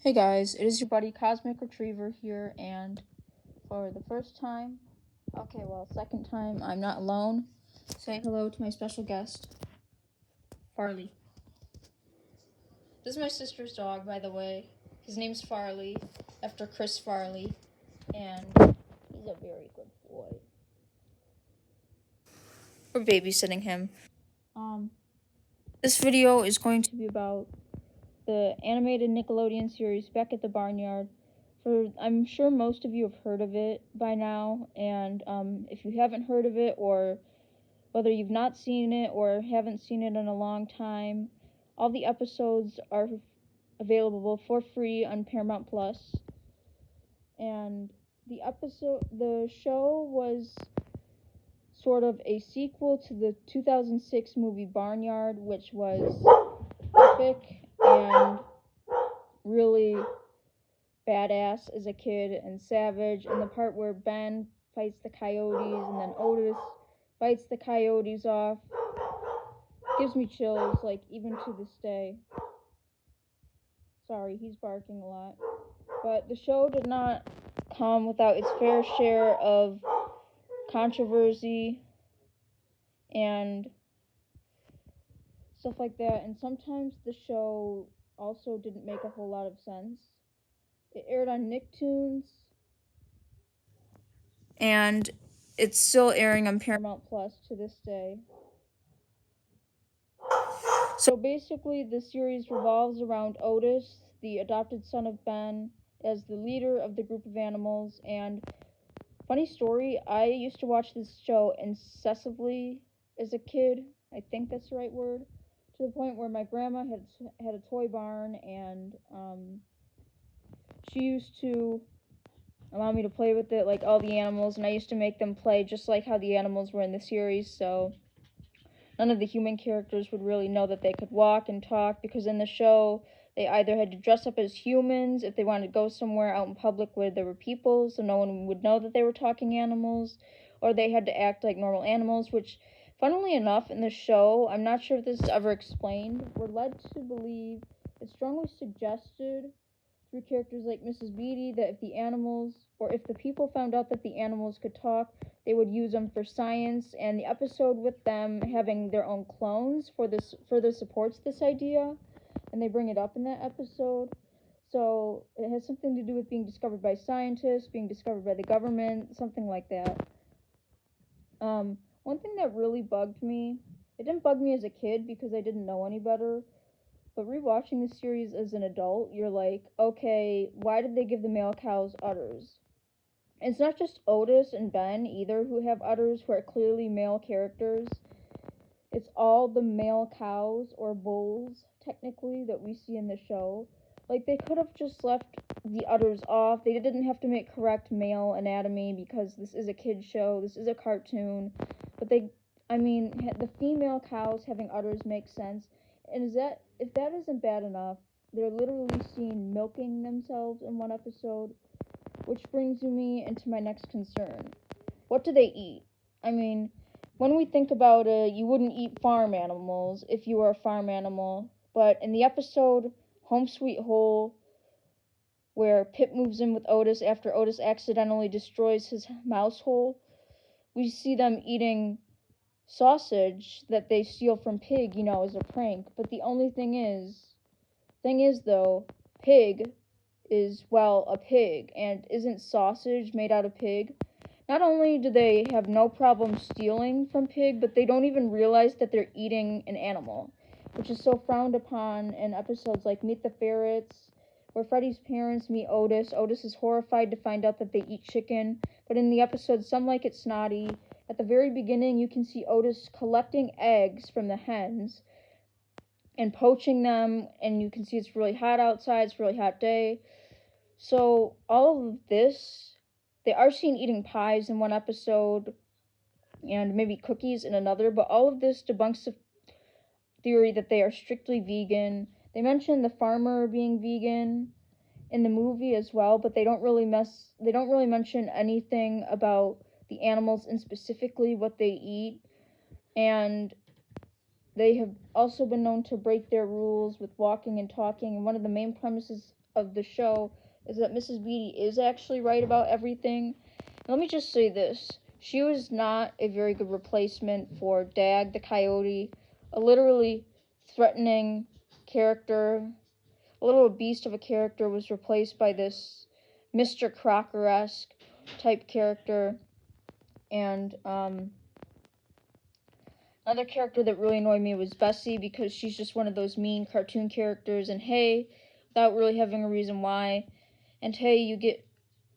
Hey guys, it is your buddy Cosmic Retriever here, and for the second time, I'm not alone. Say hello to my special guest, Farley. This is my sister's dog, by the way. His name's Farley, after Chris Farley, and he's a very good boy. We're babysitting him. This video is going to be about the animated Nickelodeon series Back at the Barnyard. I'm sure most of you have heard of it by now, and if you haven't heard of it, or whether you've not seen it or haven't seen it in a long time, all the episodes are available for free on Paramount Plus. And the show was sort of a sequel to the 2006 movie Barnyard, which was epic and really badass as a kid and savage. And the part where Ben fights the coyotes and then Otis fights the coyotes off gives me chills, like, even to this day. Sorry, he's barking a lot. But the show did not come without its fair share of controversy and stuff like that, and sometimes the show also didn't make a whole lot of sense. It aired on Nicktoons, and it's still airing on Paramount Plus to this day. So basically, the series revolves around Otis, the adopted son of Ben, as the leader of the group of animals. And funny story, I used to watch this show incessantly as a kid. I think that's the right word. To the point where my grandma had a toy barn, and she used to allow me to play with it, like all the animals, and I used to make them play just like how the animals were in the series, so none of the human characters would really know that they could walk and talk, because in the show, they either had to dress up as humans if they wanted to go somewhere out in public where there were people, so no one would know that they were talking animals, or they had to act like normal animals, which, funnily enough, in the show, I'm not sure if this is ever explained, we're led to believe, it's strongly suggested through characters like Mrs. Beatty that if the animals, or if the people found out that the animals could talk, they would use them for science, and the episode with them having their own clones further supports this idea, and they bring it up in that episode. So it has something to do with being discovered by scientists, being discovered by the government, something like that. One thing that really bugged me, it didn't bug me as a kid because I didn't know any better, but rewatching the series as an adult, you're like, okay, why did they give the male cows udders? And it's not just Otis and Ben either who have udders, who are clearly male characters. It's all the male cows, or bulls, technically, that we see in the show. Like, they could have just left the udders off. They didn't have to make correct male anatomy because this is a kid's show, this is a cartoon. But the female cows having udders makes sense. And if that isn't bad enough, they're literally seen milking themselves in one episode, which brings me into my next concern. What do they eat? I mean, when we think about it, you wouldn't eat farm animals if you were a farm animal, but in the episode Home Sweet Home, where Pip moves in with Otis after Otis accidentally destroys his mouse hole, we see them eating sausage that they steal from Pig, as a prank. But the only thing is though, Pig is, well, a pig, and isn't sausage made out of pig? Not only do they have no problem stealing from Pig, but they don't even realize that they're eating an animal, which is so frowned upon in episodes like Meet the Ferrets, where Freddy's parents meet Otis. Otis is horrified to find out that they eat chicken, but in the episode Some Like It Snotty, at the very beginning, you can see Otis collecting eggs from the hens and poaching them, and you can see it's really hot outside, it's a really hot day. So all of this, they are seen eating pies in one episode, and maybe cookies in another, but all of this debunks the theory that they are strictly vegan. They mention the farmer being vegan in the movie as well, but they don't really mention anything about the animals and specifically what they eat. And they have also been known to break their rules with walking and talking, and one of the main premises of the show is that Mrs. Beatty is actually right about everything. Let me just say this. She was not a very good replacement for Dag the Coyote, a literally threatening character. A little beast of a character was replaced by this Mr. Crocker-esque type character. And another character that really annoyed me was Bessie, because she's just one of those mean cartoon characters, and hey, without really having a reason why. And hey, you get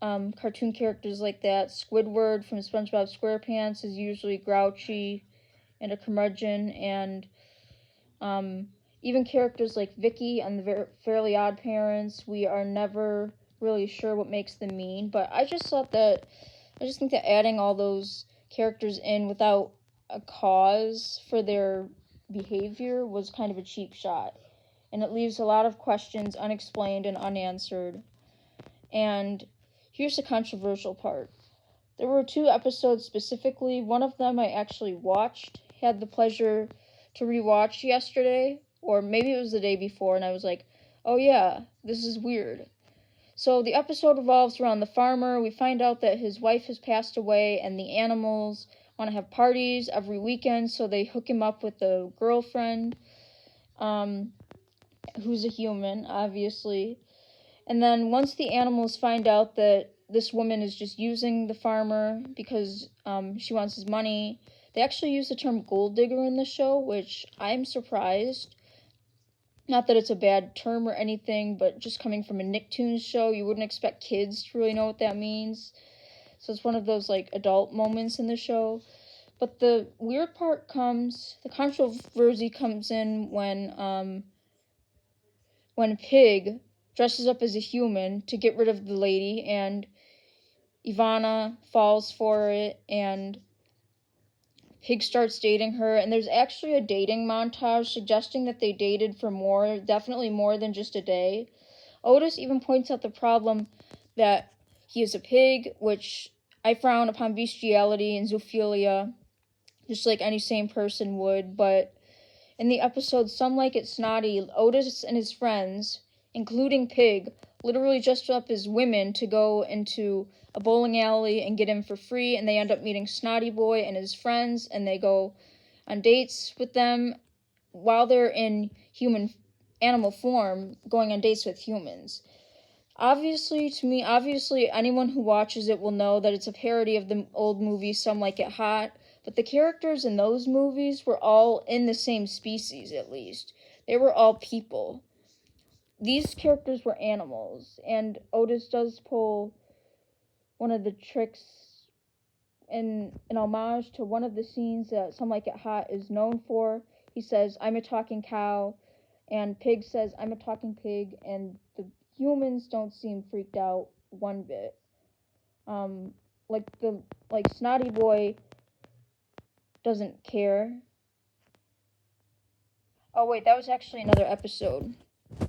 cartoon characters like that. Squidward from SpongeBob SquarePants is usually grouchy and a curmudgeon, and even characters like Vicky on the Fairly Odd Parents, we are never really sure what makes them mean. But I just think that adding all those characters in without a cause for their behavior was kind of a cheap shot, and it leaves a lot of questions unexplained and unanswered. And here's the controversial part. There were 2 episodes specifically. One of them I actually had the pleasure to rewatch yesterday, or maybe it was the day before, and I was like, oh yeah, this is weird. So the episode revolves around the farmer. We find out that his wife has passed away, and the animals want to have parties every weekend, so they hook him up with a girlfriend, who's a human, obviously. And then once the animals find out that this woman is just using the farmer because she wants his money, they actually use the term gold digger in the show, which I'm surprised. Not that it's a bad term or anything, but just coming from a Nicktoons show, you wouldn't expect kids to really know what that means. So it's one of those like adult moments in the show. But the weird part the controversy comes in when Pig dresses up as a human to get rid of the lady, and Ivana falls for it, and Pig starts dating her, and there's actually a dating montage suggesting that they dated for definitely more than just a day. Otis even points out the problem that he is a pig, which I frown upon bestiality and zoophilia, just like any sane person would, but in the episode Some Like It Snotty, Otis and his friends, including Pig, literally dressed up as women to go into a bowling alley and get in for free, and they end up meeting Snotty Boy and his friends, and they go on dates with them while they're in animal form, going on dates with humans. Obviously, anyone who watches it will know that it's a parody of the old movie Some Like It Hot, but the characters in those movies were all in the same species, at least. They were all people. These characters were animals, and Otis does pull one of the tricks in an homage to one of the scenes that Some Like It Hot is known for. He says, "I'm a talking cow," and Pig says, "I'm a talking pig," and the humans don't seem freaked out one bit. Like Snotty Boy doesn't care. Oh wait, that was actually another episode.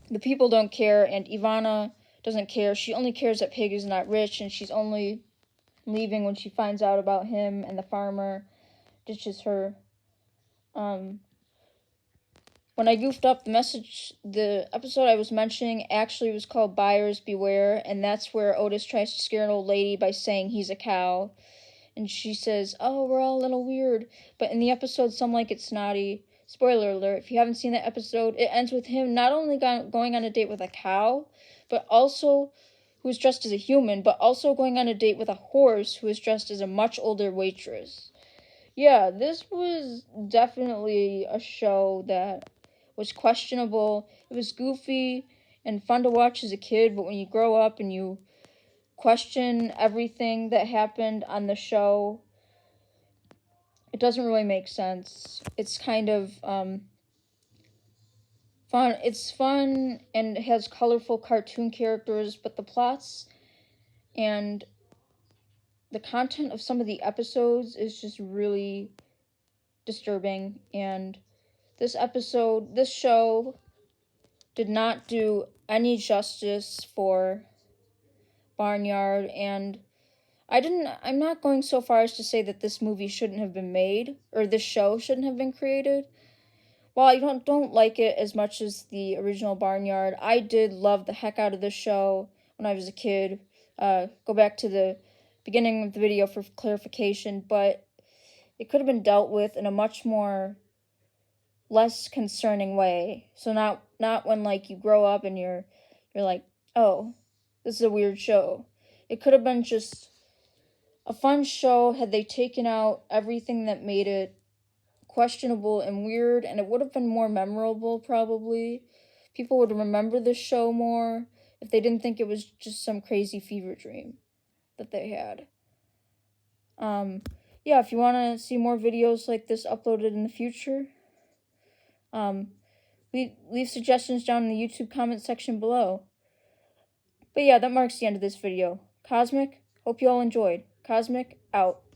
The people don't care, and Ivana doesn't care. She only cares that Pig is not rich, and she's only leaving when she finds out about him, and the farmer ditches her. When I goofed up, the episode I was mentioning actually was called Buyers Beware, and that's where Otis tries to scare an old lady by saying he's a cow. And she says, "Oh, we're all a little weird." But in the episode Some Like It Snotty, spoiler alert, if you haven't seen that episode, it ends with him not only going on a date with a cow, but also who is dressed as a human, but also going on a date with a horse who is dressed as a much older waitress. Yeah, this was definitely a show that was questionable. It was goofy and fun to watch as a kid, but when you grow up and you question everything that happened on the show, it doesn't really make sense. It's kind of fun. It's fun and it has colorful cartoon characters, but the plots and the content of some of the episodes is just really disturbing. And this show did not do any justice for Barnyard, and I'm not going so far as to say that this movie shouldn't have been made, or this show shouldn't have been created. while I don't like it as much as the original Barnyard, I did love the heck out of this show when I was a kid. Go back to the beginning of the video for clarification, but it could have been dealt with in a much more less concerning way. So not when like you grow up and you're like, oh, this is a weird show. It could have been just a fun show had they taken out everything that made it questionable and weird, and it would have been more memorable probably. People would remember this show more if they didn't think it was just some crazy fever dream that they had. Yeah, if you want to see more videos like this uploaded in the future, leave suggestions down in the YouTube comment section below. But yeah, that marks the end of this video. Cosmic, hope you all enjoyed. Cosmic, out.